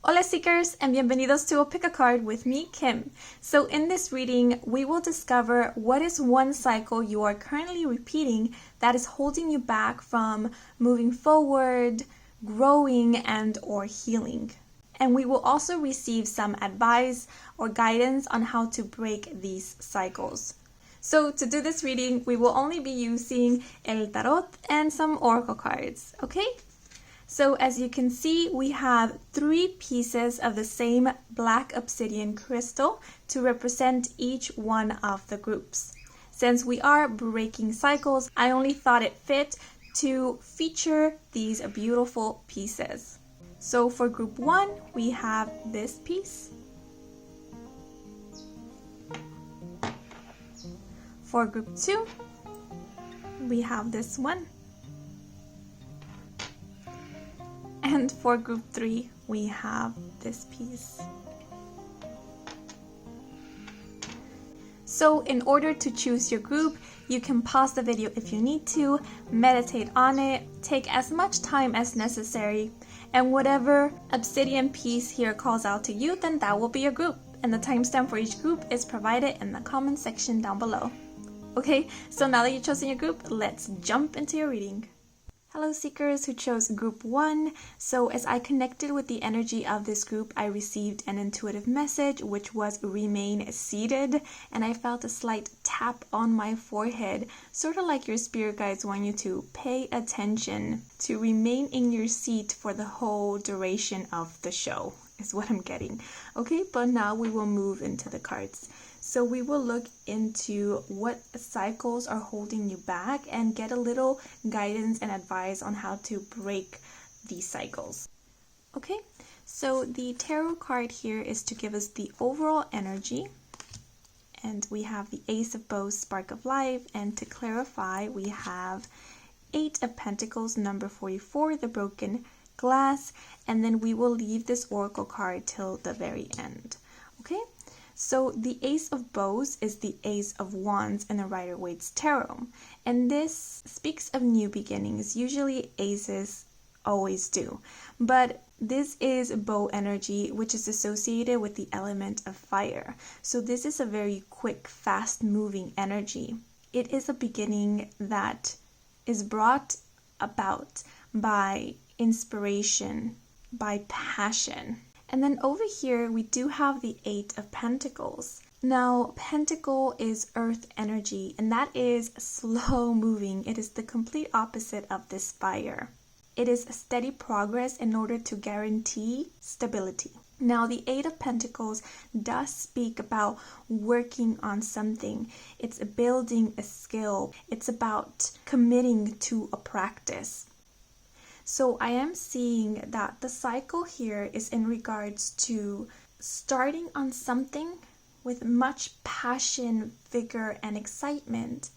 Hola Seekers, and bienvenidos to Pick a Card with me, Kim. So in this reading, we will discover what is one cycle you are currently repeating that is holding you back from moving forward, growing, and or healing. And we will also receive some advice or guidance on how to break these cycles. So to do this reading, we will only be using El Tarot and some Oracle cards, okay? So as you can see, we have 3 pieces of the same black obsidian crystal to represent each one of the groups. Since we are breaking cycles, I only thought it fit to feature these beautiful pieces. So for group 1, we have this piece. For group 2, we have this one. And for group 3, we have this piece. So in order to choose your group, you can pause the video if you need to, meditate on it, take as much time as necessary, and whatever obsidian piece here calls out to you, then that will be your group. And the timestamp for each group is provided in the comment section down below. Okay, so now that you've chosen your group, let's jump into your reading. Hello Seekers who chose group 1. So as I connected with the energy of this group, I received an intuitive message which was remain seated, and I felt a slight tap on my forehead, sort of like your spirit guides want you to pay attention, to remain in your seat for the whole duration of the show, is what I'm getting. Okay, but now we will move into the cards. So we will look into what cycles are holding you back and get a little guidance and advice on how to break these cycles. Okay, so the tarot card here is to give us the overall energy. And we have the Ace of Bows, Spark of Life. And to clarify, we have 8 of Pentacles, number 44, the broken glass. And then we will leave this Oracle card till the very end. Okay? So the Ace of Bows is the Ace of Wands in the Rider-Waite's Tarot. And this speaks of new beginnings. Usually aces always do. But this is bow energy, which is associated with the element of fire. So this is a very quick, fast-moving energy. It is a beginning that is brought about by inspiration, by passion. And then over here, we do have the 8 of Pentacles. Now, Pentacle is earth energy, and that is slow moving. It is the complete opposite of this fire. It is steady progress in order to guarantee stability. Now, the 8 of Pentacles does speak about working on something. It's building a skill. It's about committing to a practice. So I am seeing that the cycle here is in regards to starting on something with much passion, vigor, and excitement,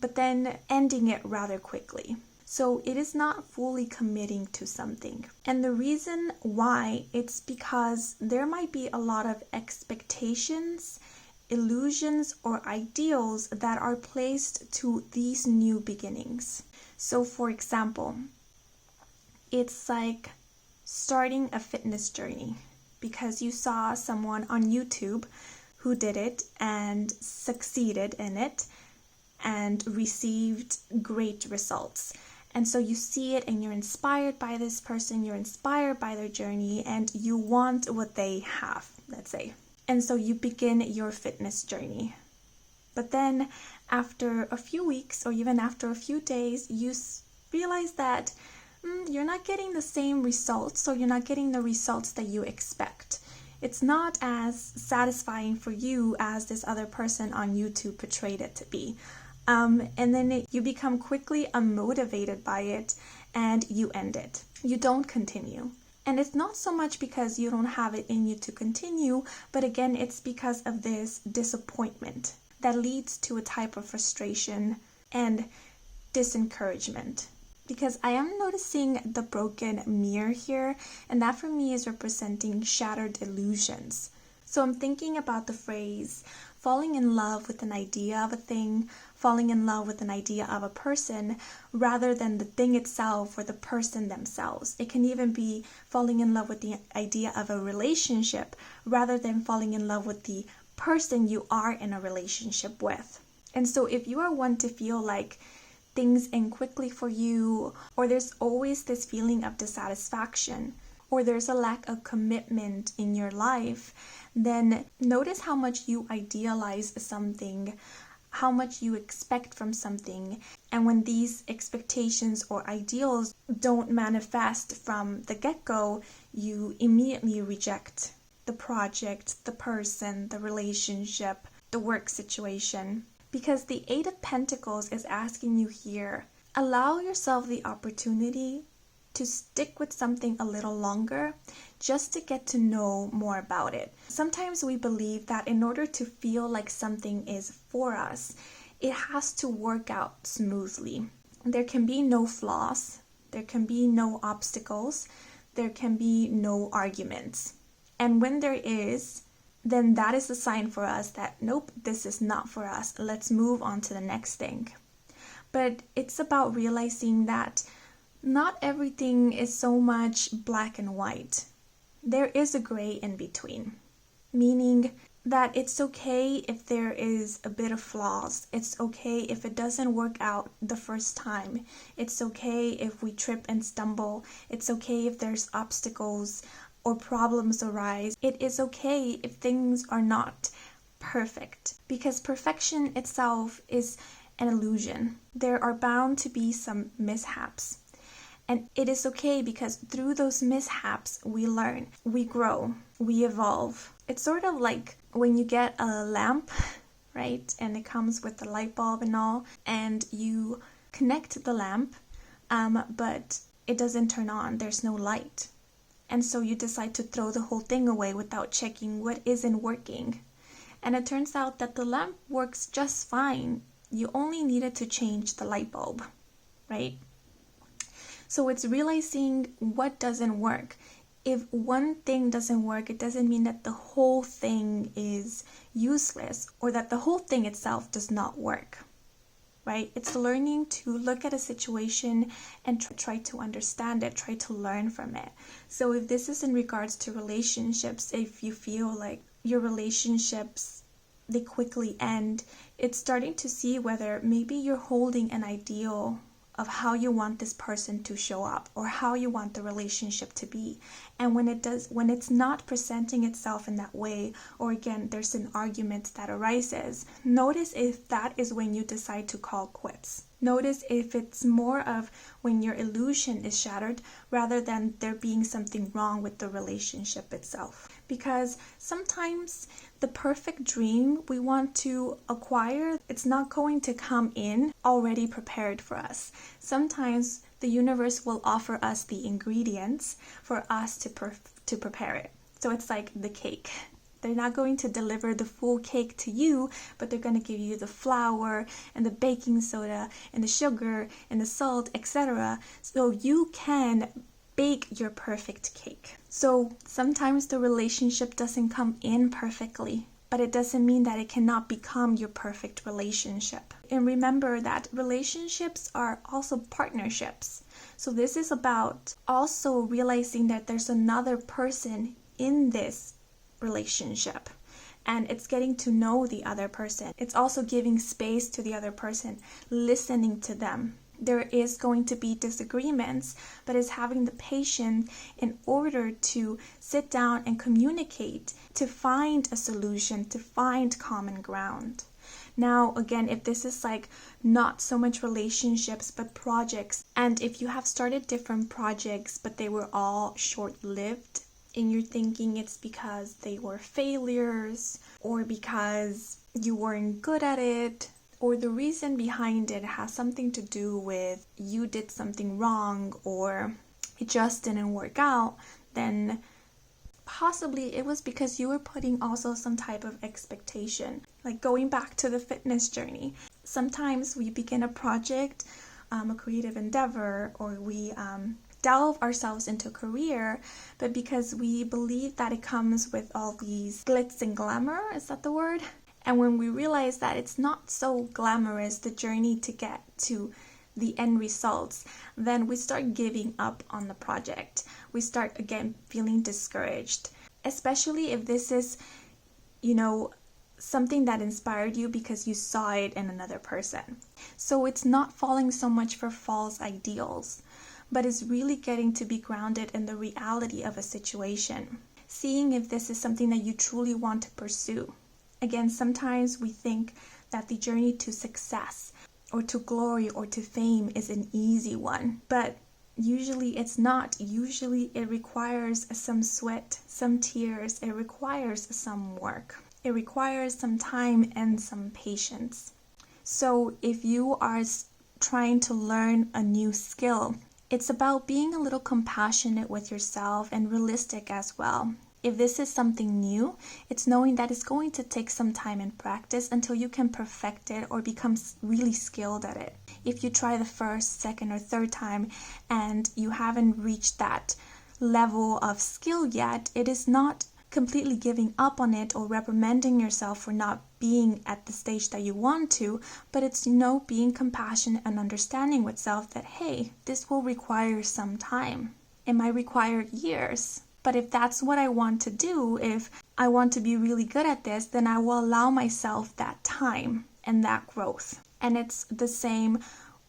but then ending it rather quickly. So it is not fully committing to something. And the reason why, it's because there might be a lot of expectations, illusions, or ideals that are placed to these new beginnings. So for example, it's like starting a fitness journey because you saw someone on YouTube who did it and succeeded in it and received great results. And so you see it and you're inspired by this person, you're inspired by their journey, and you want what they have, let's say. And so you begin your fitness journey. But then after a few weeks or even after a few days, you realize that you're not getting the same results, so you're not getting the results that you expect. It's not as satisfying for you as this other person on YouTube portrayed it to be. And then you become quickly unmotivated by it and you end it. You don't continue. And it's not so much because you don't have it in you to continue, but again, it's because of this disappointment that leads to a type of frustration and disencouragement. Because I am noticing the broken mirror here, and that for me is representing shattered illusions. So I'm thinking about the phrase, falling in love with an idea of a thing, falling in love with an idea of a person rather than the thing itself or the person themselves. It can even be falling in love with the idea of a relationship rather than falling in love with the person you are in a relationship with. And so if you are one to feel like things end quickly for you, or there's always this feeling of dissatisfaction, or there's a lack of commitment in your life, then notice how much you idealize something, how much you expect from something. And when these expectations or ideals don't manifest from the get-go, you immediately reject the project, the person, the relationship, the work situation. Because the Eight of Pentacles is asking you here, allow yourself the opportunity to stick with something a little longer just to get to know more about it. Sometimes we believe that in order to feel like something is for us, it has to work out smoothly. There can be no flaws, there can be no obstacles, there can be no arguments. And when there is, then that is a sign for us that, nope, this is not for us. Let's move on to the next thing. But it's about realizing that not everything is so much black and white. There is a gray in between, meaning that it's okay if there is a bit of flaws. It's okay if it doesn't work out the first time. It's okay if we trip and stumble. It's okay if there's obstacles or problems arise. It is okay if things are not perfect, because perfection itself is an illusion. There are bound to be some mishaps. And it is okay because through those mishaps, we learn, we grow, we evolve. It's sort of like when you get a lamp, right? And it comes with the light bulb and all, and you connect the lamp, but it doesn't turn on. There's no light. And so you decide to throw the whole thing away without checking what isn't working. And it turns out that the lamp works just fine. You only needed to change the light bulb, right? So it's realizing what doesn't work. If one thing doesn't work, it doesn't mean that the whole thing is useless or that the whole thing itself does not work, right? It's learning to look at a situation and try to understand it, try to learn from it. So if this is in regards to relationships, if you feel like your relationships, they quickly end, it's starting to see whether maybe you're holding an ideal of how you want this person to show up or how you want the relationship to be. And when it's not presenting itself in that way, or again, there's an argument that arises, notice if that is when you decide to call quits. Notice if it's more of when your illusion is shattered rather than there being something wrong with the relationship itself. Because sometimes the perfect dream we want to acquire, it's not going to come in already prepared for us. Sometimes the universe will offer us the ingredients for us to prepare it. So it's like the cake. They're not going to deliver the full cake to you, but they're going to give you the flour and the baking soda and the sugar and the salt, etc. So you can bake your perfect cake. So sometimes the relationship doesn't come in perfectly, but it doesn't mean that it cannot become your perfect relationship. And remember that relationships are also partnerships. So this is about also realizing that there's another person in this relationship, and it's getting to know the other person. It's also giving space to the other person, listening to them. There is going to be disagreements, but it's having the patience in order to sit down and communicate, to find a solution, to find common ground. Now, again, if this is like not so much relationships, but projects, and if you have started different projects, but they were all short-lived, and you're thinking it's because they were failures, or because you weren't good at it, or the reason behind it has something to do with you did something wrong, or it just didn't work out, then possibly it was because you were putting also some type of expectation. Like going back to the fitness journey. Sometimes we begin a project, a creative endeavor, or we delve ourselves into a career, but because we believe that it comes with all these glitz and glamour, is that the word? And when we realize that it's not so glamorous, the journey to get to the end results, then we start giving up on the project. We start again feeling discouraged, especially if this is, something that inspired you because you saw it in another person. So it's not falling so much for false ideals, but it's really getting to be grounded in the reality of a situation, seeing if this is something that you truly want to pursue. Again, sometimes we think that the journey to success or to glory or to fame is an easy one, but usually it's not. Usually it requires some sweat, some tears, it requires some work. It requires some time and some patience. So if you are trying to learn a new skill, it's about being a little compassionate with yourself and realistic as well. If this is something new, it's knowing that it's going to take some time and practice until you can perfect it or become really skilled at it. If you try the first, second, or third time and you haven't reached that level of skill yet, it is not completely giving up on it or reprimanding yourself for not being at the stage that you want to, but it's, being compassionate and understanding with self that, hey, this will require some time. It might require years. But if that's what I want to do, if I want to be really good at this, then I will allow myself that time and that growth. And it's the same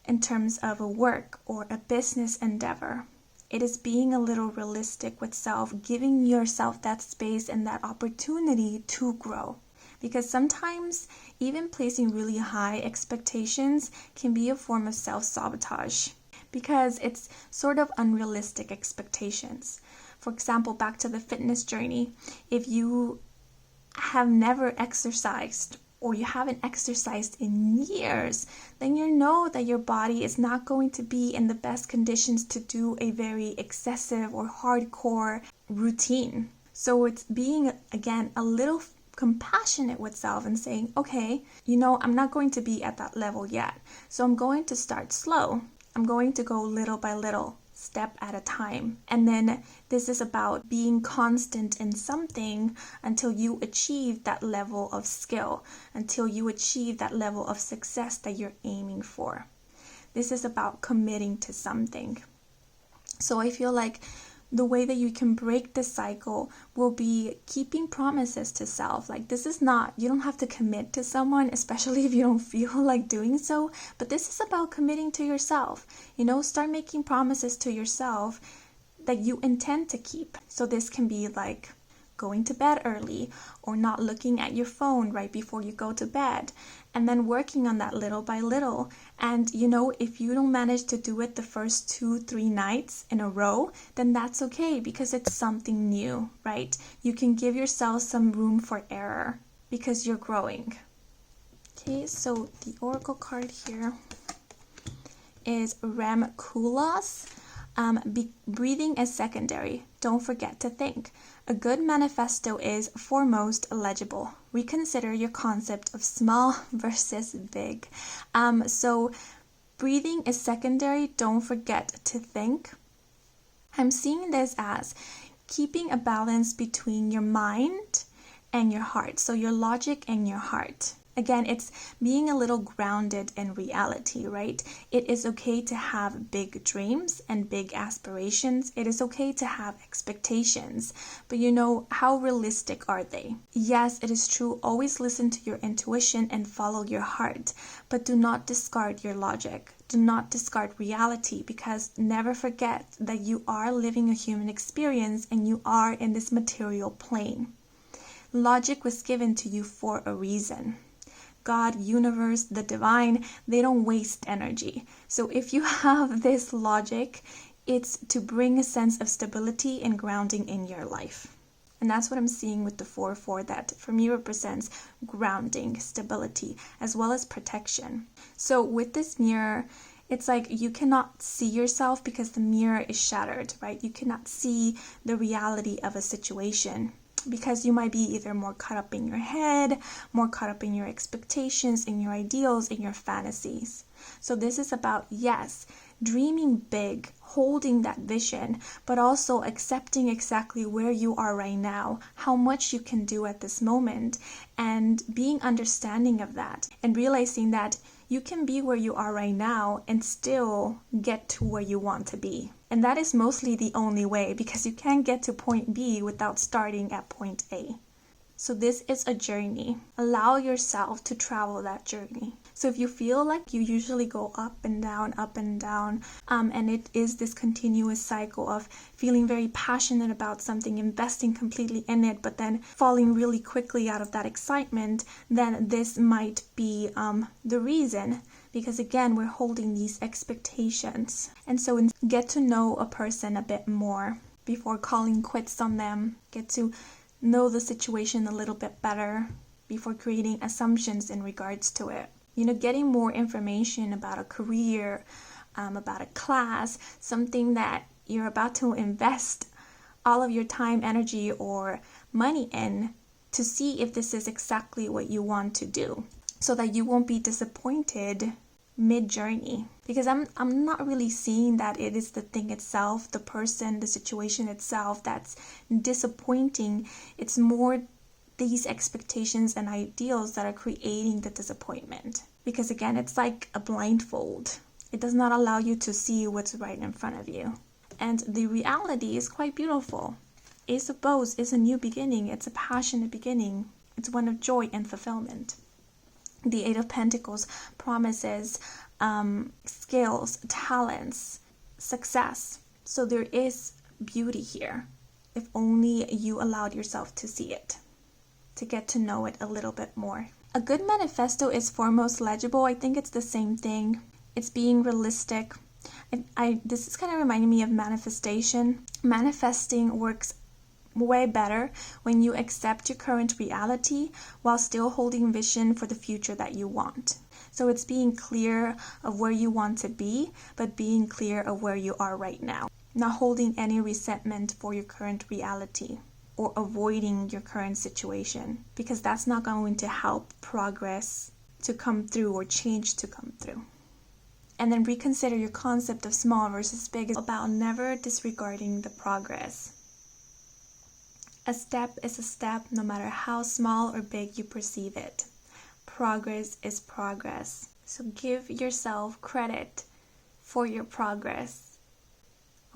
in terms of a work or a business endeavor. It is being a little realistic with self, giving yourself that space and that opportunity to grow. Because sometimes even placing really high expectations can be a form of self-sabotage, because it's sort of unrealistic expectations. For example, back to the fitness journey, if you have never exercised or you haven't exercised in years, then you know that your body is not going to be in the best conditions to do a very excessive or hardcore routine. So it's being, again, a little compassionate with self and saying, okay, I'm not going to be at that level yet. So I'm going to start slow. I'm going to go little by little, step at a time. And then this is about being constant in something until you achieve that level of skill, until you achieve that level of success that you're aiming for. This is about committing to something. So I feel like the way that you can break this cycle will be keeping promises to self. Like, this is not, you don't have to commit to someone, especially if you don't feel like doing so, but this is about committing to yourself. Start making promises to yourself that you intend to keep. So this can be like going to bed early or not looking at your phone right before you go to bed, and then working on that little by little. And if you don't manage to do it the first 2-3 nights in a row, then that's okay, because it's something new, right? You can give yourself some room for error because you're growing. Okay, so the oracle card here is Rem Koolhaas. Breathing is secondary. Don't forget to think. A good manifesto is foremost legible. Reconsider your concept of small versus big. So breathing is secondary. Don't forget to think. I'm seeing this as keeping a balance between your mind and your heart. So your logic and your heart. Again, it's being a little grounded in reality, right? It is okay to have big dreams and big aspirations. It is okay to have expectations, but how realistic are they? Yes, it is true. Always listen to your intuition and follow your heart, but do not discard your logic. Do not discard reality, because never forget that you are living a human experience and you are in this material plane. Logic was given to you for a reason. God, universe, the divine, they don't waste energy. So if you have this logic, it's to bring a sense of stability and grounding in your life. And that's what I'm seeing with the 4-4, that for me represents grounding, stability, as well as protection. So with this mirror, it's like you cannot see yourself because the mirror is shattered, right? You cannot see the reality of a situation, because you might be either more caught up in your head, more caught up in your expectations, in your ideals, in your fantasies. So this is about, yes, dreaming big, holding that vision, but also accepting exactly where you are right now, how much you can do at this moment, and being understanding of that, and realizing that you can be where you are right now and still get to where you want to be. And that is mostly the only way, because you can't get to point B without starting at point A. So this is a journey. Allow yourself to travel that journey. So if you feel like you usually go up and down, and it is this continuous cycle of feeling very passionate about something, investing completely in it, but then falling really quickly out of that excitement, then this might be the reason. Because again, we're holding these expectations. And so get to know a person a bit more before calling quits on them. Get to know the situation a little bit better before creating assumptions in regards to it. Getting more information about a career, about a class, something that you're about to invest all of your time, energy, or money in, to see if this is exactly what you want to do, so that you won't be disappointed mid-journey. Because I'm not really seeing that it is the thing itself, the person, the situation itself that's disappointing. It's more these expectations and ideals that are creating the disappointment. Because again, it's like a blindfold. It does not allow you to see what's right in front of you. And the reality is quite beautiful. Ace of Bows is a new beginning. It's a passionate beginning. It's one of joy and fulfillment. The Eight of Pentacles promises skills, talents, success. So there is beauty here, if only you allowed yourself to see it, to get to know it a little bit more. A good manifesto is foremost legible. I think it's the same thing. It's being realistic. This is kind of reminding me of manifestation. Manifesting works way better when you accept your current reality while still holding vision for the future that you want. So it's being clear of where you want to be, but being clear of where you are right now. Not holding any resentment for your current reality or avoiding your current situation, because that's not going to help progress to come through or change to come through. And then reconsider your concept of small versus big. It's about never disregarding the progress. A step is a step, no matter how small or big you perceive it. Progress is progress. So give yourself credit for your progress.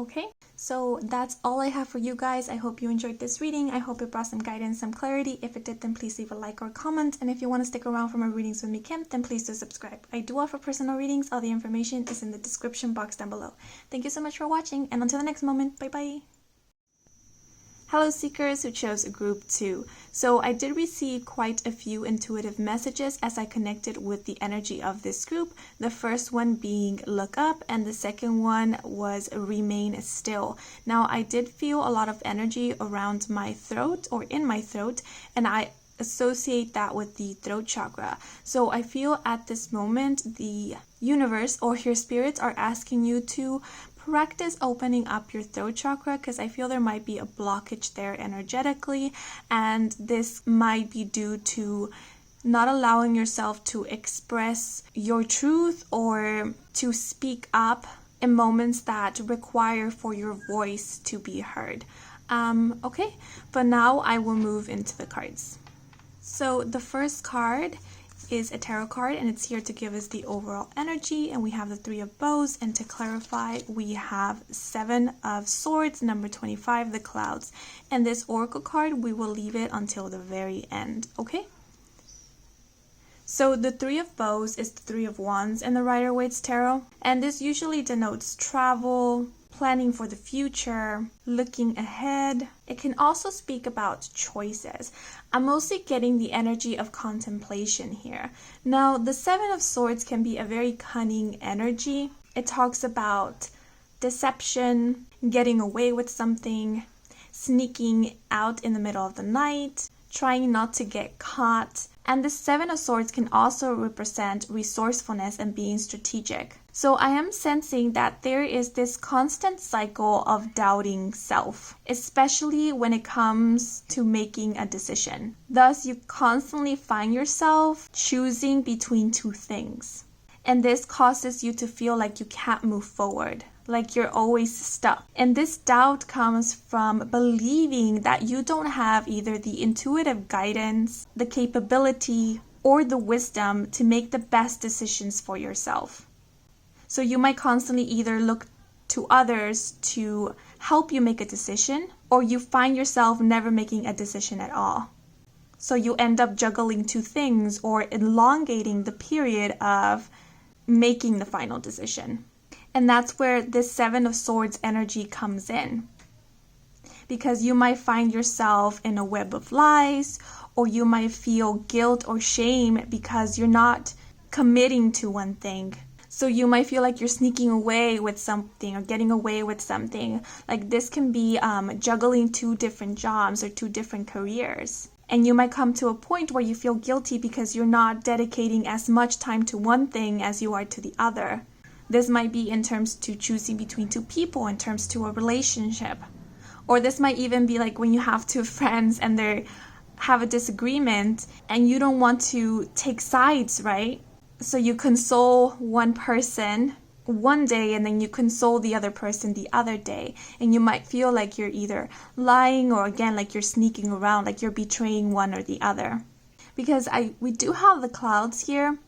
Okay? So that's all I have for you guys. I hope you enjoyed this reading. I hope it brought some guidance, some clarity. If it did, then please leave a like or comment. And if you want to stick around for more readings with me, Kim, then please do subscribe. I do offer personal readings. All the information is in the description box down below. Thank you so much for watching, and until the next moment, bye-bye. Hello seekers who chose group 2. So I did receive quite a few intuitive messages as I connected with the energy of this group. The first one being look up, and the second one was remain still. Now I did feel a lot of energy around my throat or in my throat, and I associate that with the throat chakra. So I feel at this moment the universe or your spirits are asking you to practice opening up your throat chakra, because I feel there might be a blockage there energetically, and this might be due to not allowing yourself to express your truth or to speak up in moments that require for your voice to be heard. Okay, but now I will move into the cards. So the first card is a tarot card, and it's here to give us the overall energy, and we have the Three of Bows, and to clarify we have 7 of Swords, number 25, the clouds. And this oracle card, we will leave it until the very end. Okay, so the Three of Bows is the Three of Wands in the Rider-Waite's tarot, and this usually denotes travel, planning for the future, looking ahead. It can also speak about choices. I'm mostly getting the energy of contemplation here. Now, the Seven of Swords can be a very cunning energy. It talks about deception, getting away with something, sneaking out in the middle of the night, trying not to get caught. And the Seven of Swords can also represent resourcefulness and being strategic. So I am sensing that there is this constant cycle of doubting self, especially when it comes to making a decision. Thus, you constantly find yourself choosing between two things. And this causes you to feel like you can't move forward, like you're always stuck. And this doubt comes from believing that you don't have either the intuitive guidance, the capability, or the wisdom to make the best decisions for yourself. So you might constantly either look to others to help you make a decision, or you find yourself never making a decision at all. So you end up juggling two things or elongating the period of making the final decision. And that's where this Seven of Swords energy comes in. Because you might find yourself in a web of lies, or you might feel guilt or shame because you're not committing to one thing. So you might feel like you're sneaking away with something or getting away with something. Like this can be juggling two different jobs or two different careers. And you might come to a point where you feel guilty because you're not dedicating as much time to one thing as you are to the other. This might be in terms to choosing between two people, in terms to a relationship. Or this might even be like when you have two friends and they have a disagreement and you don't want to take sides, right? So you console one person one day and then you console the other person the other day. And you might feel like you're either lying or again like you're sneaking around, like you're betraying one or the other. Because we do have the clouds here,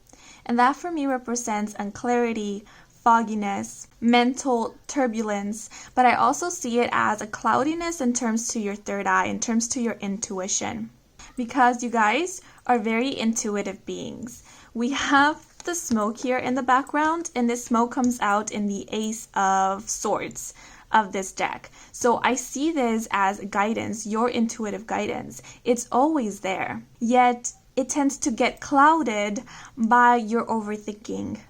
and that for me represents unclarity, fogginess, mental turbulence, but I also see it as a cloudiness in terms to your third eye, in terms to your intuition. Because you guys are very intuitive beings. We have the smoke here in the background, and this smoke comes out in the Ace of Swords of this deck. So I see this as guidance, your intuitive guidance. It's always there, yet it tends to get clouded by your overthinking,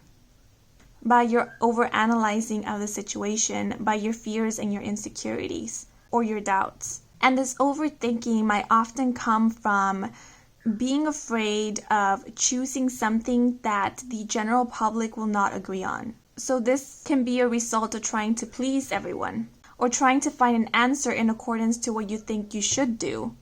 by your overanalyzing of the situation, by your fears and your insecurities or your doubts. And this overthinking might often come from being afraid of choosing something that the general public will not agree on. So this can be a result of trying to please everyone, or trying to find an answer in accordance to what you think you should do,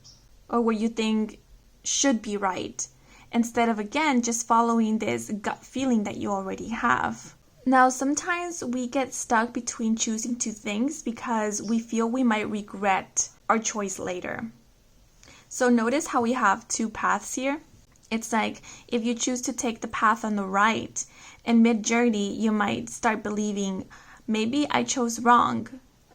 or what you think should be right, instead of again just following this gut feeling that you already have. Now sometimes we get stuck between choosing two things because we feel we might regret our choice later. So notice how we have two paths here. It's like if you choose to take the path on the right, in mid-journey you might start believing, maybe I chose wrong.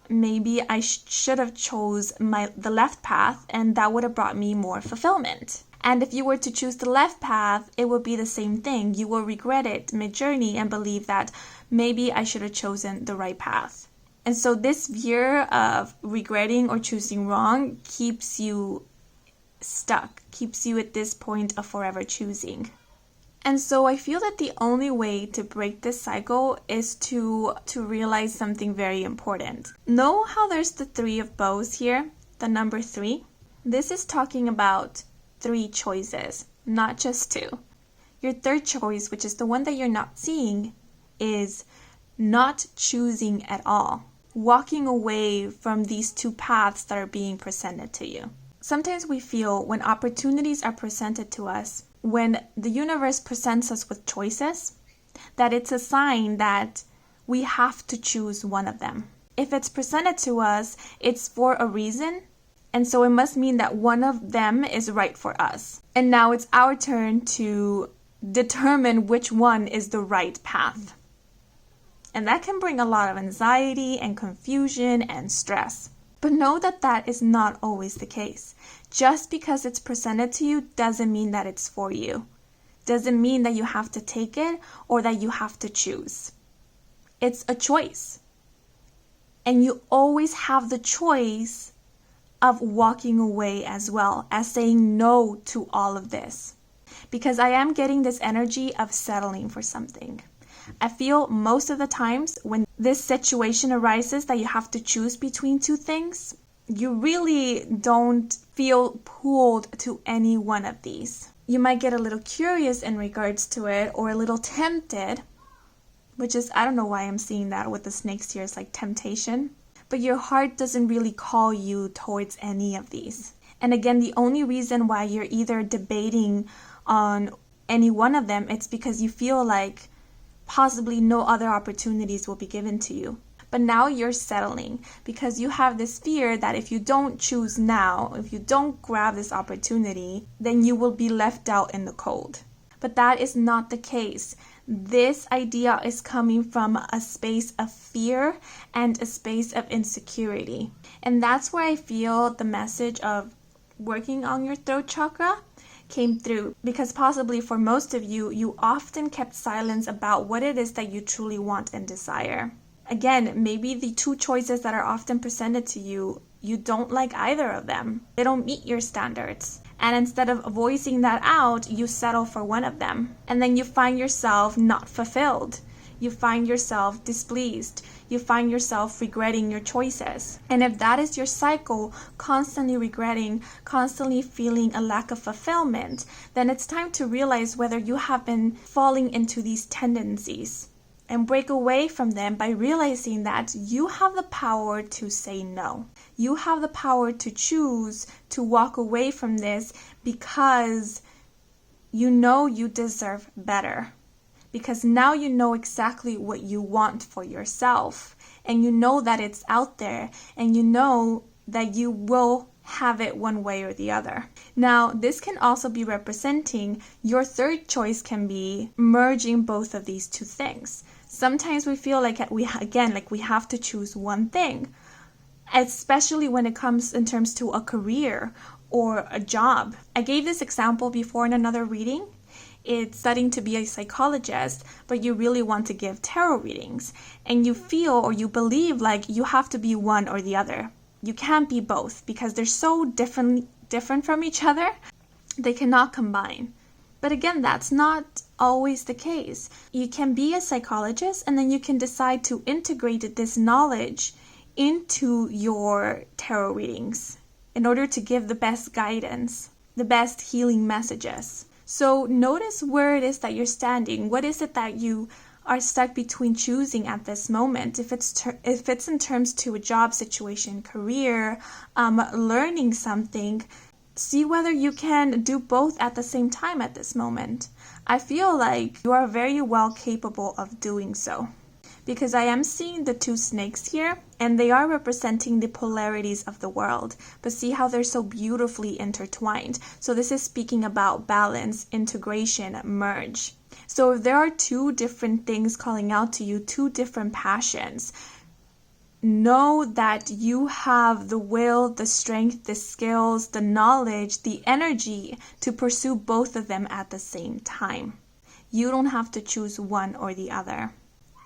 Maybe I should have chose the left path, and that would have brought me more fulfillment. And if you were to choose the left path, it would be the same thing. You will regret it mid-journey and believe that maybe I should have chosen the right path. And so this fear of regretting or choosing wrong keeps you stuck, keeps you at this point of forever choosing. And so I feel that the only way to break this cycle is to realize something very important. Know how there's the Three of Bows here, the number 3? This is talking about 3 choices, not just 2. Your third choice, which is the one that you're not seeing, is not choosing at all. Walking away from these 2 paths that are being presented to you. Sometimes we feel when opportunities are presented to us, when the universe presents us with choices, that it's a sign that we have to choose one of them. If it's presented to us, it's for a reason, and so it must mean that one of them is right for us. And now it's our turn to determine which one is the right path. And that can bring a lot of anxiety and confusion and stress. But know that that is not always the case. Just because it's presented to you doesn't mean that it's for you. Doesn't mean that you have to take it or that you have to choose. It's a choice. And you always have the choice of walking away as well, as saying no to all of this. Because I am getting this energy of settling for something. I feel most of the times when this situation arises that you have to choose between 2 things, you really don't feel pulled to any one of these. You might get a little curious in regards to it or a little tempted, which is, I don't know why I'm seeing that with the snakes here, it's like temptation. But your heart doesn't really call you towards any of these. And again, the only reason why you're either debating on any one of them, it's because you feel like possibly no other opportunities will be given to you. But now you're settling because you have this fear that if you don't choose now, if you don't grab this opportunity, then you will be left out in the cold. But that is not the case. This idea is coming from a space of fear and a space of insecurity. And that's where I feel the message of working on your throat chakra came through, because possibly for most of you, you often kept silence about what it is that you truly want and desire. Again, maybe the two choices that are often presented to you, you don't like either of them. They don't meet your standards. And instead of voicing that out, you settle for one of them. And then you find yourself not fulfilled. You find yourself displeased. You find yourself regretting your choices. And if that is your cycle, constantly regretting, constantly feeling a lack of fulfillment, then it's time to realize whether you have been falling into these tendencies and break away from them by realizing that you have the power to say no. You have the power to choose to walk away from this because you know you deserve better. Because now you know exactly what you want for yourself. And you know that it's out there. And you know that you will have it one way or the other. Now, this can also be representing your third choice can be merging both of these two things. Sometimes we feel like we have to choose one thing, especially when it comes in terms to a career or a job. I gave this example before in another reading. It's studying to be a psychologist, but you really want to give tarot readings, and you feel or you believe like you have to be one or the other. You can't be both because they're so different from each other. They cannot combine. But again, that's not always the case. You can be a psychologist and then you can decide to integrate this knowledge into your tarot readings in order to give the best guidance, the best healing messages. So notice where it is that you're standing. What is it that you are stuck between choosing at this moment? If it's in terms to a job situation, career, learning something, see whether you can do both at the same time at this moment. I feel like you are very well capable of doing so, because I am seeing the two snakes here, and they are representing the polarities of the world. But see how they're so beautifully intertwined. So this is speaking about balance, integration, merge. So if there are two different things calling out to you, two different passions, know that you have the will, the strength, the skills, the knowledge, the energy to pursue both of them at the same time. You don't have to choose one or the other.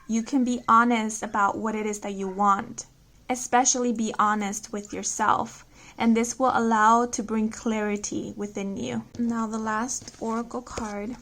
You can be honest about what it is that you want, especially be honest with yourself. And this will allow to bring clarity within you. Now the last oracle card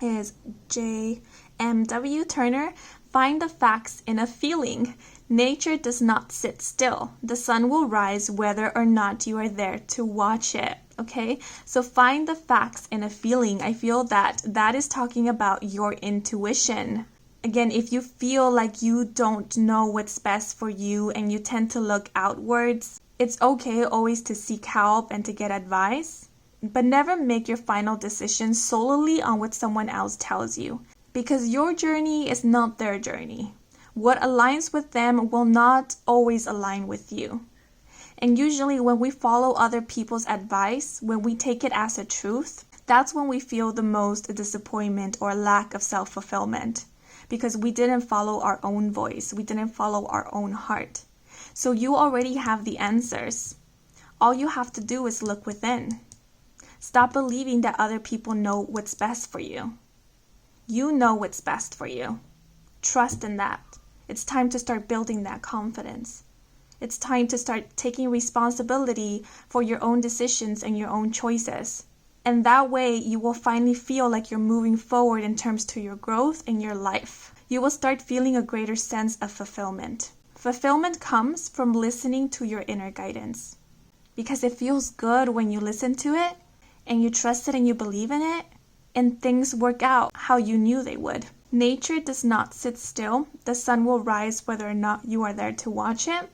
is J.M.W. Turner. Find the facts in a feeling. Nature does not sit still. The sun will rise whether or not you are there to watch it. Okay, so find the facts in a feeling. I feel that is talking about your intuition. Again, if you feel like you don't know what's best for you and you tend to look outwards, it's okay always to seek help and to get advice, but never make your final decision solely on what someone else tells you, because your journey is not their journey. What aligns with them will not always align with you. And usually when we follow other people's advice, when we take it as a truth, that's when we feel the most disappointment or lack of self-fulfillment, because we didn't follow our own voice. We didn't follow our own heart. So you already have the answers. All you have to do is look within. Stop believing that other people know what's best for you. You know what's best for you. Trust in that. It's time to start building that confidence. It's time to start taking responsibility for your own decisions and your own choices. And that way you will finally feel like you're moving forward in terms to your growth in your life. You will start feeling a greater sense of fulfillment. Fulfillment comes from listening to your inner guidance, because it feels good when you listen to it and you trust it and you believe in it, and things work out how you knew they would. Nature does not sit still. The sun will rise whether or not you are there to watch it.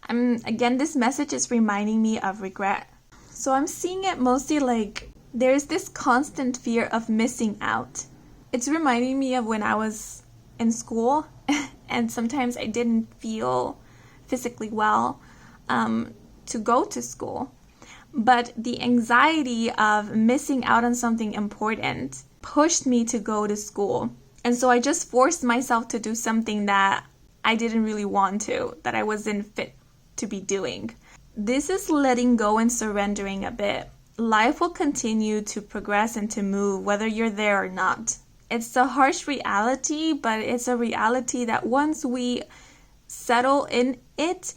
Again, this message is reminding me of regret. So I'm seeing it mostly like there's this constant fear of missing out. It's reminding me of when I was in school and sometimes I didn't feel physically well to go to school. But the anxiety of missing out on something important pushed me to go to school. And so I just forced myself to do something that I didn't really want to, that I wasn't fit to be doing. This is letting go and surrendering a bit. Life will continue to progress and to move whether you're there or not. It's a harsh reality, but it's a reality that once we settle in it,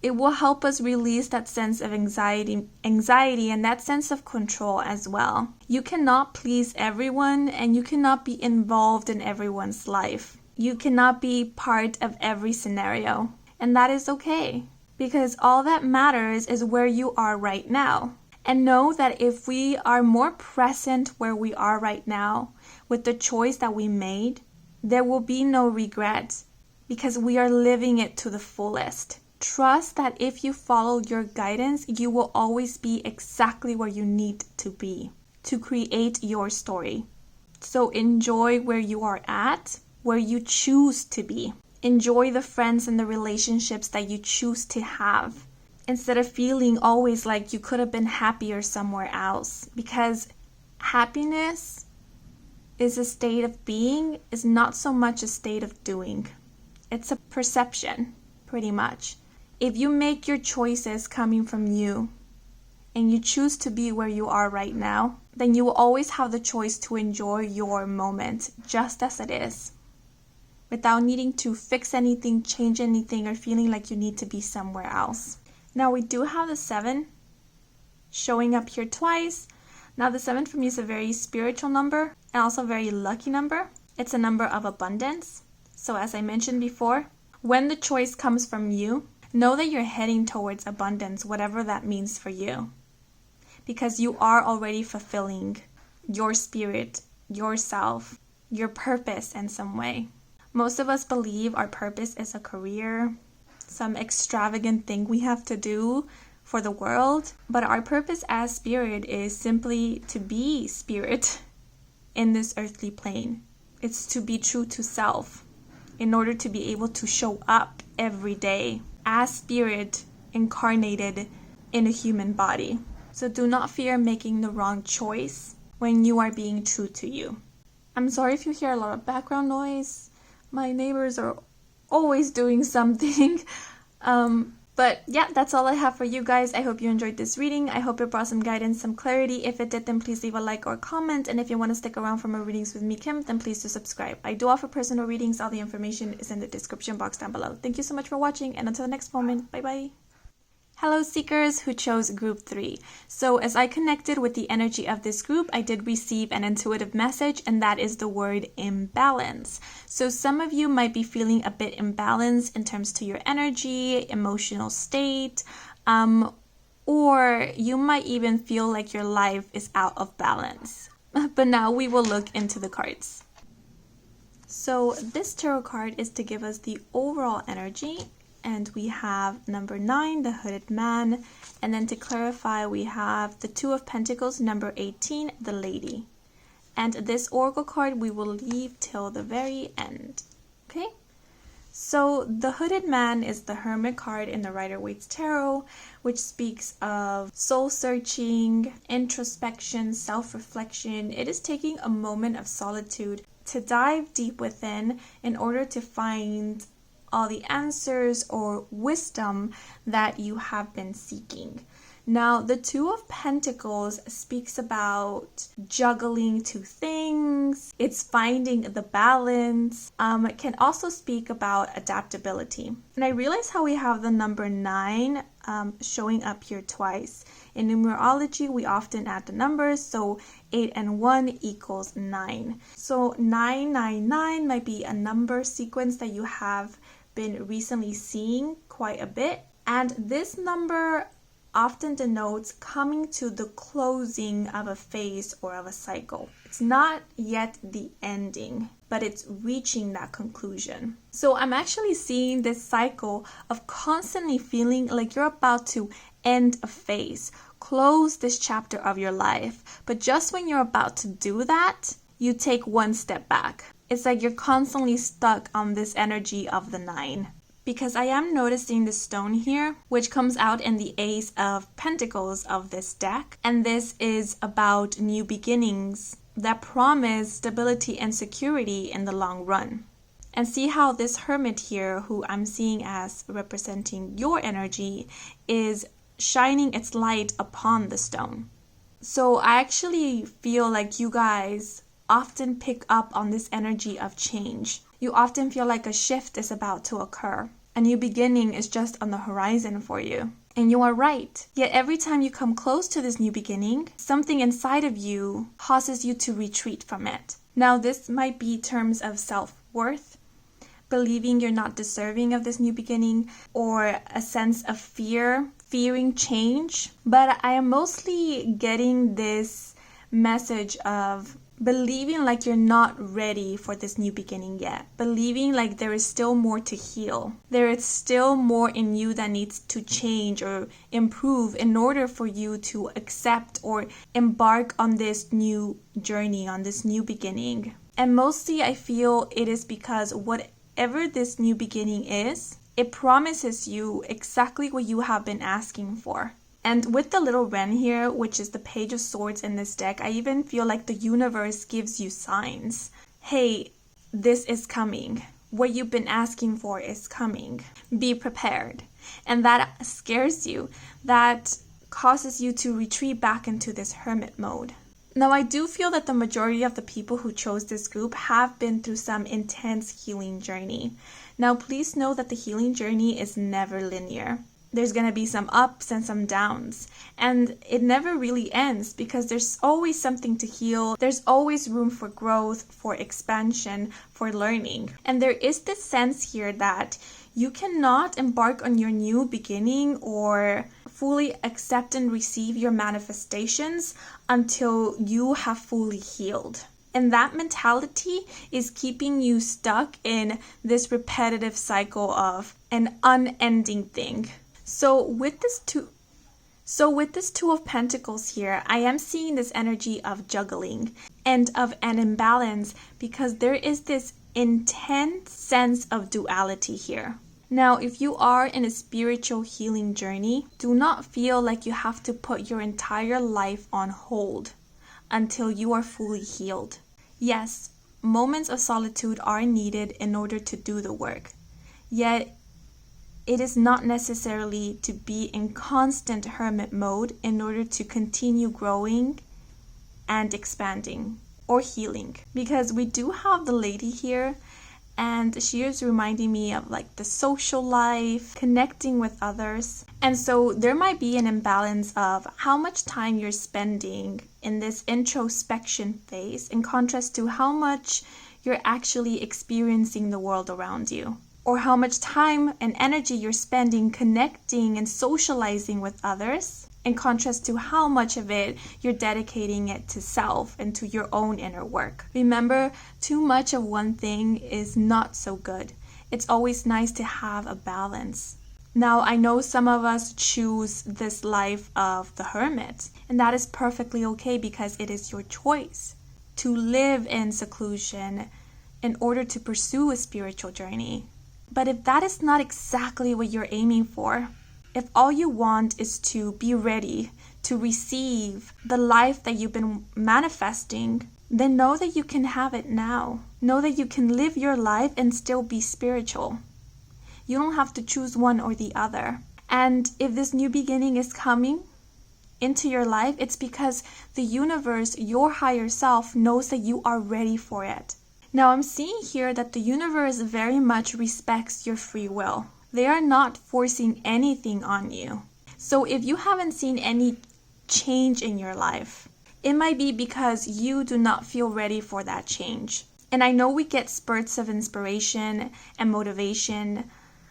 it will help us release that sense of anxiety and that sense of control as well. You cannot please everyone and you cannot be involved in everyone's life. You cannot be part of every scenario. And that is okay, because all that matters is where you are right now. And know that if we are more present where we are right now with the choice that we made, there will be no regret because we are living it to the fullest. Trust that if you follow your guidance, you will always be exactly where you need to be to create your story. So enjoy where you are at, where you choose to be. Enjoy the friends and the relationships that you choose to have, instead of feeling always like you could have been happier somewhere else. Because happiness is a state of being, is not so much a state of doing. It's a perception, pretty much. If you make your choices coming from you and you choose to be where you are right now, then you will always have the choice to enjoy your moment just as it is, without needing to fix anything, change anything, or feeling like you need to be somewhere else. Now we do have the 7 showing up here twice. Now the 7 for me is a very spiritual number and also a very lucky number. It's a number of abundance. So as I mentioned before, when the choice comes from you, know that you're heading towards abundance, whatever that means for you. Because you are already fulfilling your spirit, yourself, your purpose in some way. Most of us believe our purpose is a career, some extravagant thing we have to do for the world. But our purpose as spirit is simply to be spirit in this earthly plane. It's to be true to self in order to be able to show up every day as spirit incarnated in a human body. So do not fear making the wrong choice when you are being true to you. I'm sorry if you hear a lot of background noise. My neighbors are always doing something. But yeah, that's all I have for you guys. I hope you enjoyed this reading. I hope it brought some guidance, some clarity. If it did, then please leave a like or comment. And if you want to stick around for more readings with me, Kim, then please do subscribe. I do offer personal readings. All the information is in the description box down below. Thank you so much for watching, and until the next moment, bye-bye. Hello seekers who chose group 3. So as I connected with the energy of this group, I did receive an intuitive message, and that is the word imbalance. So some of you might be feeling a bit imbalanced in terms to your energy, emotional state, or you might even feel like your life is out of balance. But now we will look into the cards. So this tarot card is to give us the overall energy. And we have number 9, the Hooded Man. And then to clarify, we have the 2 of Pentacles, number 18, the Lady. And this Oracle card we will leave till the very end. Okay? So the Hooded Man is the Hermit card in the Rider-Waite's Tarot, which speaks of soul-searching, introspection, self-reflection. It is taking a moment of solitude to dive deep within in order to find all the answers or wisdom that you have been seeking. Now, the 2 of Pentacles speaks about juggling 2 things. It's finding the balance. It can also speak about adaptability. And I realize how we have the number 9 showing up here twice. In numerology, we often add the numbers, so 8 and 1 equals 9. So 999 might be a number sequence that you have been recently seeing quite a bit, and this number often denotes coming to the closing of a phase or of a cycle. It's not yet the ending, but it's reaching that conclusion. So I'm actually seeing this cycle of constantly feeling like you're about to end a phase, close this chapter of your life. But just when you're about to do that, you take one step back. It's like you're constantly stuck on this energy of the 9. Because I am noticing the stone here, which comes out in the Ace of Pentacles of this deck. And this is about new beginnings that promise stability and security in the long run. And see how this Hermit here, who I'm seeing as representing your energy, is shining its light upon the stone. So I actually feel like you guys often pick up on this energy of change. You often feel like a shift is about to occur. A new beginning is just on the horizon for you. And you are right. Yet every time you come close to this new beginning, something inside of you causes you to retreat from it. Now, this might be terms of self-worth, believing you're not deserving of this new beginning, or a sense of fearing change. But I am mostly getting this message of believing like you're not ready for this new beginning yet. Believing like there is still more to heal. There is still more in you that needs to change or improve in order for you to accept or embark on this new journey, on this new beginning. And mostly I feel it is because whatever this new beginning is, it promises you exactly what you have been asking for. And with the little wren here, which is the Page of Swords in this deck, I even feel like the universe gives you signs. Hey, this is coming. What you've been asking for is coming. Be prepared. And that scares you. That causes you to retreat back into this hermit mode. Now, I do feel that the majority of the people who chose this group have been through some intense healing journey. Now, please know that the healing journey is never linear. There's going to be some ups and some downs, and it never really ends because there's always something to heal. There's always room for growth, for expansion, for learning. And there is this sense here that you cannot embark on your new beginning or fully accept and receive your manifestations until you have fully healed. And that mentality is keeping you stuck in this repetitive cycle of an unending thing. So with this Two of Pentacles here, I am seeing this energy of juggling and of an imbalance because there is this intense sense of duality here. Now, if you are in a spiritual healing journey, do not feel like you have to put your entire life on hold until you are fully healed. Yes, moments of solitude are needed in order to do the work. Yet, it is not necessarily to be in constant hermit mode in order to continue growing and expanding or healing. Because we do have the lady here, and she is reminding me of like the social life, connecting with others. And so there might be an imbalance of how much time you're spending in this introspection phase in contrast to how much you're actually experiencing the world around you. Or how much time and energy you're spending connecting and socializing with others, in contrast to how much of it you're dedicating it to self and to your own inner work. Remember, too much of one thing is not so good. It's always nice to have a balance. Now, I know some of us choose this life of the hermit, and that is perfectly okay because it is your choice to live in seclusion in order to pursue a spiritual journey. But if that is not exactly what you're aiming for, if all you want is to be ready to receive the life that you've been manifesting, then know that you can have it now. Know that you can live your life and still be spiritual. You don't have to choose one or the other. And if this new beginning is coming into your life, it's because the universe, your higher self, knows that you are ready for it. Now, I'm seeing here that the universe very much respects your free will. They are not forcing anything on you. So if you haven't seen any change in your life, it might be because you do not feel ready for that change. And I know we get spurts of inspiration and motivation.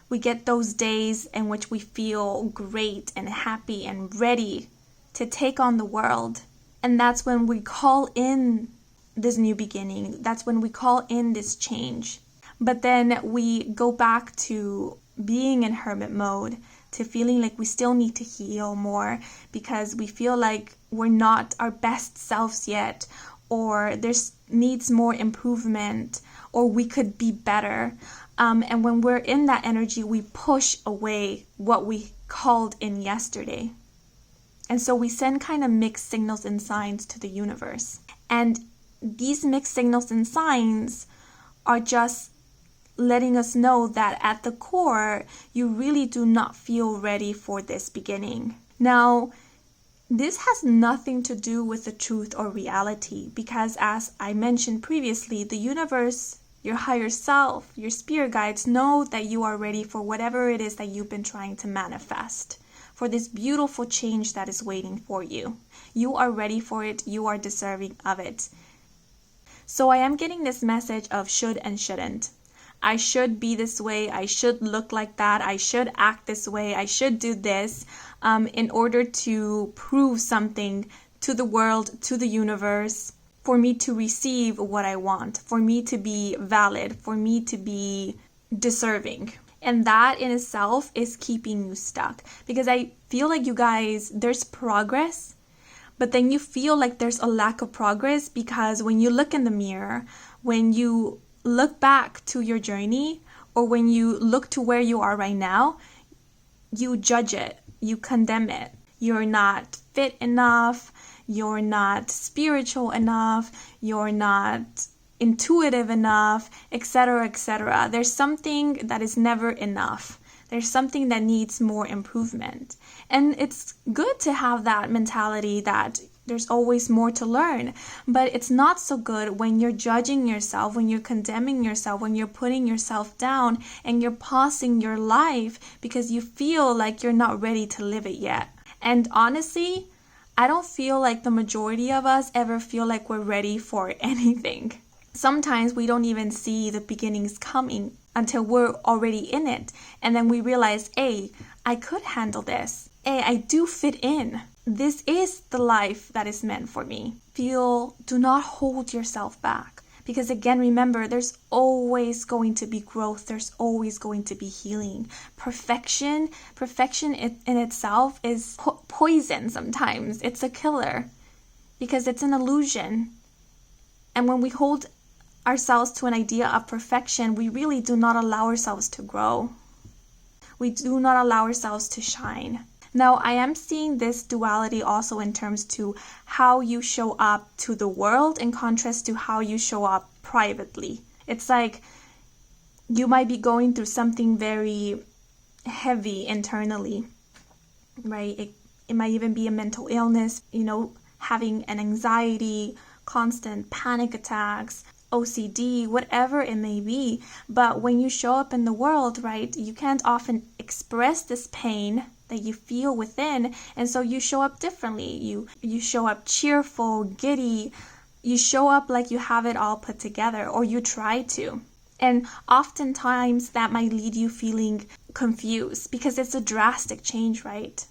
We get those days in which we feel great and happy and ready to take on the world. And that's when we call in this new beginning. That's when we call in this change. But then we go back to being in hermit mode, to feeling like we still need to heal more because we feel like we're not our best selves yet, or there's needs more improvement, or we could be better. And when we're in that energy, we push away what we called in yesterday. And so we send kind of mixed signals and signs to the universe. And these mixed signals and signs are just letting us know that at the core, you really do not feel ready for this beginning. Now, this has nothing to do with the truth or reality, because as I mentioned previously, the universe, your higher self, your spirit guides know that you are ready for whatever it is that you've been trying to manifest, for this beautiful change that is waiting for you. You are ready for it. You are deserving of it. So I am getting this message of should and shouldn't. I should be this way. I should look like that. I should act this way. I should do this in order to prove something to the world, to the universe, for me to receive what I want, for me to be valid, for me to be deserving. And that in itself is keeping you stuck, because I feel like you guys, there's progress, but then you feel like there's a lack of progress because when you look in the mirror, when you look back to your journey, or when you look to where you are right now, you judge it, you condemn it. You're not fit enough, you're not spiritual enough, you're not intuitive enough, etc., etc. There's something that is never enough. There's something that needs more improvement. And it's good to have that mentality that there's always more to learn. But it's not so good when you're judging yourself, when you're condemning yourself, when you're putting yourself down and you're pausing your life because you feel like you're not ready to live it yet. And honestly, I don't feel like the majority of us ever feel like we're ready for anything. Sometimes we don't even see the beginnings coming until we're already in it. And then we realize, hey, I could handle this. Hey, I do fit in. This is the life that is meant for me. Do not hold yourself back. Because again, remember, there's always going to be growth. There's always going to be healing. Perfection in itself is poison sometimes. It's a killer because it's an illusion. And when we hold ourselves to an idea of perfection, we really do not allow ourselves to grow. We do not allow ourselves to shine. Now, I am seeing this duality also in terms to how you show up to the world in contrast to how you show up privately. It's like you might be going through something very heavy internally, right? It might even be a mental illness, having an anxiety, constant panic attacks, OCD, whatever it may be. But when you show up in the world, right, you can't often express this pain that you feel within, and so you show up differently. You show up cheerful, giddy. You show up like you have it all put together, or you try to. And oftentimes that might lead you feeling confused because it's a drastic change, right?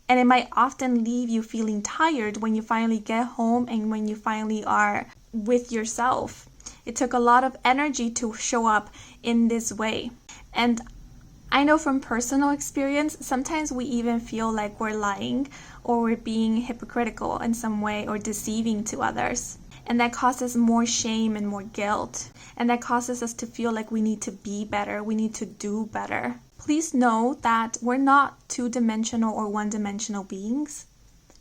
And it might often leave you feeling tired when you finally get home and when you finally are with yourself. It took a lot of energy to show up in this way. And I know from personal experience, sometimes we even feel like we're lying or we're being hypocritical in some way or deceiving to others. And that causes more shame and more guilt. And that causes us to feel like we need to be better, we need to do better. Please know that we're not two-dimensional or one-dimensional beings.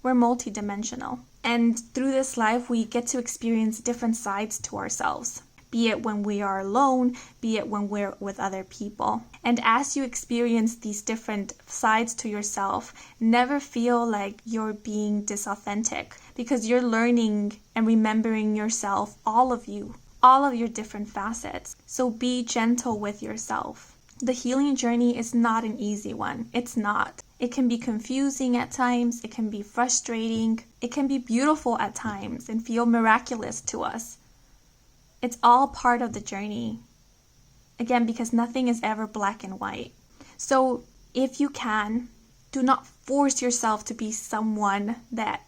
We're multi-dimensional. And through this life, we get to experience different sides to ourselves. Be it when we are alone, be it when we're with other people. And as you experience these different sides to yourself, never feel like you're being disauthentic, because you're learning and remembering yourself, all of you, all of your different facets. So be gentle with yourself. The healing journey is not an easy one. It's not. It can be confusing at times. It can be frustrating. It can be beautiful at times and feel miraculous to us. It's all part of the journey. Again, because nothing is ever black and white. So if you can, do not force yourself to be someone that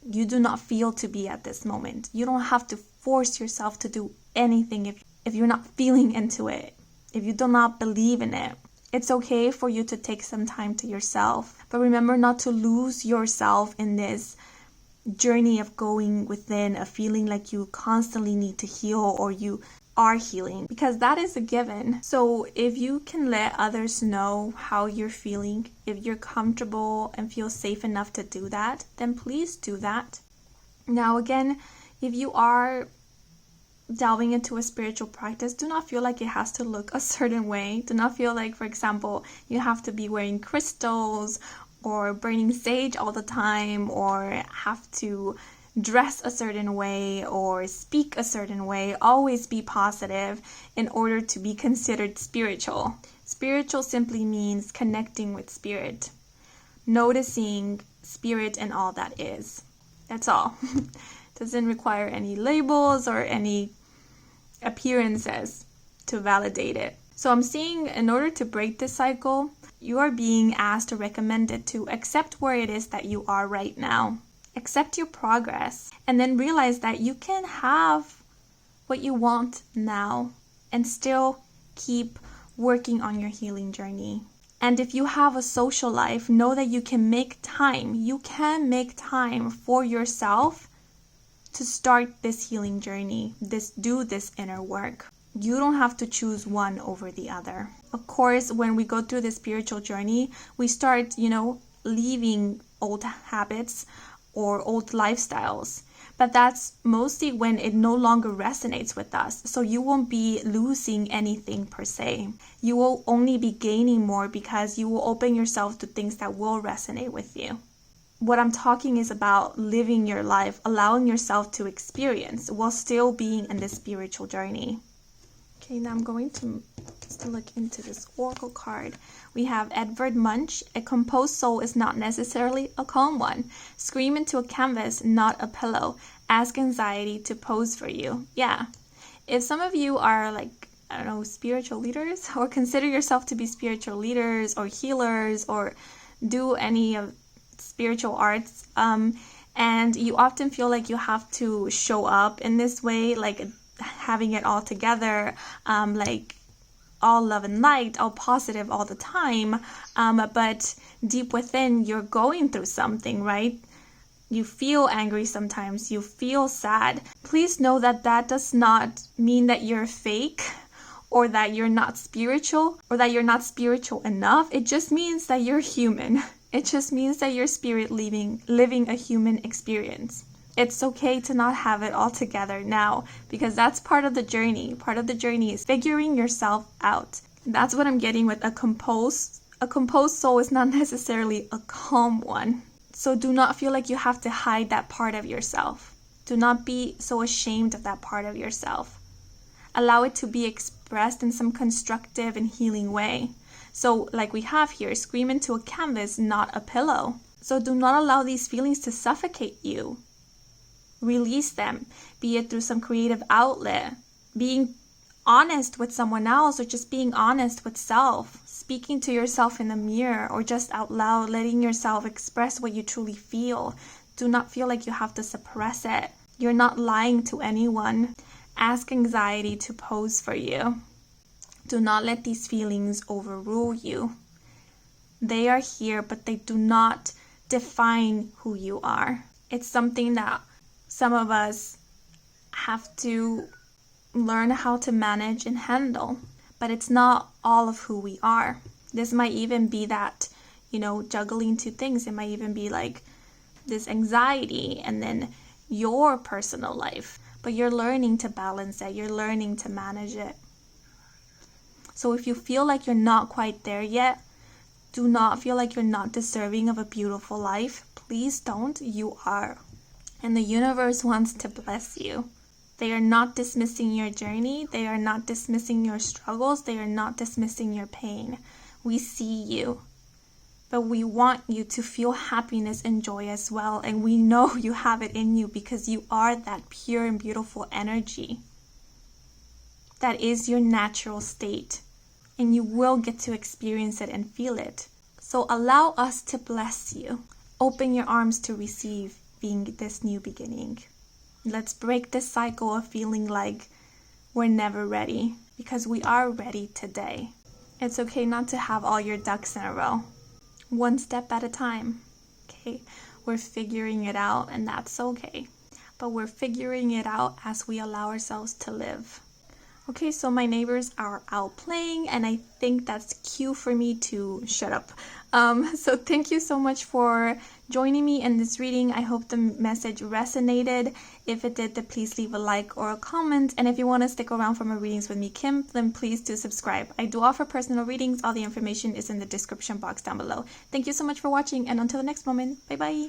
you do not feel to be at this moment. You don't have to force yourself to do anything if you're not feeling into it, if you do not believe in it. It's okay for you to take some time to yourself. But remember not to lose yourself in this journey of going within, of feeling like you constantly need to heal or you are healing, because that is a given. So if you can let others know how you're feeling, if you're comfortable and feel safe enough to do that, then please do that. Now again, if you are delving into a spiritual practice, do not feel like it has to look a certain way. Do not feel like, for example, you have to be wearing crystals or burning sage all the time, or have to dress a certain way or speak a certain way. Always be positive in order to be considered spiritual. Spiritual simply means connecting with spirit, noticing spirit and all that is. That's all. Doesn't require any labels or any appearances to validate it. So I'm seeing, in order to break this cycle, you are being asked or recommended to accept where it is that you are right now. Accept your progress, and then realize that you can have what you want now and still keep working on your healing journey. And if you have a social life, know that you can make time. You can make time for yourself to start this healing journey, do this inner work. You don't have to choose one over the other. Of course, when we go through this spiritual journey, we start, leaving old habits or old lifestyles. But that's mostly when it no longer resonates with us. So you won't be losing anything per se. You will only be gaining more because you will open yourself to things that will resonate with you. What I'm talking is about living your life, allowing yourself to experience while still being in this spiritual journey. Okay, now I'm going to look into this oracle card. We have Edvard Munch. A composed soul is not necessarily a calm one. Scream into a canvas, not a pillow. Ask anxiety to pose for you. Yeah. If some of you are spiritual leaders, or consider yourself to be spiritual leaders or healers, or do any of spiritual arts, and you often feel like you have to show up in this way, like having it all together, like all love and light, all positive all the time, but deep within you're going through something, right? You feel angry sometimes, you feel sad. Please know that that does not mean that you're fake, or that you're not spiritual, or that you're not spiritual enough. It just means that you're human. It just means that your spirit living a human experience. It's okay to not have it all together now, because that's part of the journey. Part of the journey is figuring yourself out. That's what I'm getting with a composed soul is not necessarily a calm one. So do not feel like you have to hide that part of yourself. Do not be so ashamed of that part of yourself. Allow it to be expressed in some constructive and healing way. So like we have here, scream into a canvas, not a pillow. So do not allow these feelings to suffocate you. Release them, be it through some creative outlet, being honest with someone else, or just being honest with self, speaking to yourself in the mirror, or just out loud, letting yourself express what you truly feel. Do not feel like you have to suppress it. You're not lying to anyone. Ask anxiety to pose for you. Do not let these feelings overrule you. They are here, but they do not define who you are. It's something that some of us have to learn how to manage and handle, but it's not all of who we are. This might even be that, juggling two things. It might even be like this anxiety and then your personal life, but you're learning to balance it. You're learning to manage it. So if you feel like you're not quite there yet, do not feel like you're not deserving of a beautiful life. Please don't. You are. And the universe wants to bless you. They are not dismissing your journey. They are not dismissing your struggles. They are not dismissing your pain. We see you. But we want you to feel happiness and joy as well. And we know you have it in you because you are that pure and beautiful energy. That is your natural state. And you will get to experience it and feel it. So allow us to bless you. Open your arms to receive being this new beginning. Let's break this cycle of feeling like we're never ready, because we are ready today. It's okay not to have all your ducks in a row. One step at a time. Okay, we're figuring it out, and that's okay. But we're figuring it out as we allow ourselves to live. Okay, so my neighbors are out playing, and I think that's cue for me to shut up. So thank you so much for joining me in this reading. I hope the message resonated. If it did, then please leave a like or a comment. And if you want to stick around for more readings with me, Kim, then please do subscribe. I do offer personal readings. All the information is in the description box down below. Thank you so much for watching, and until the next moment, bye bye.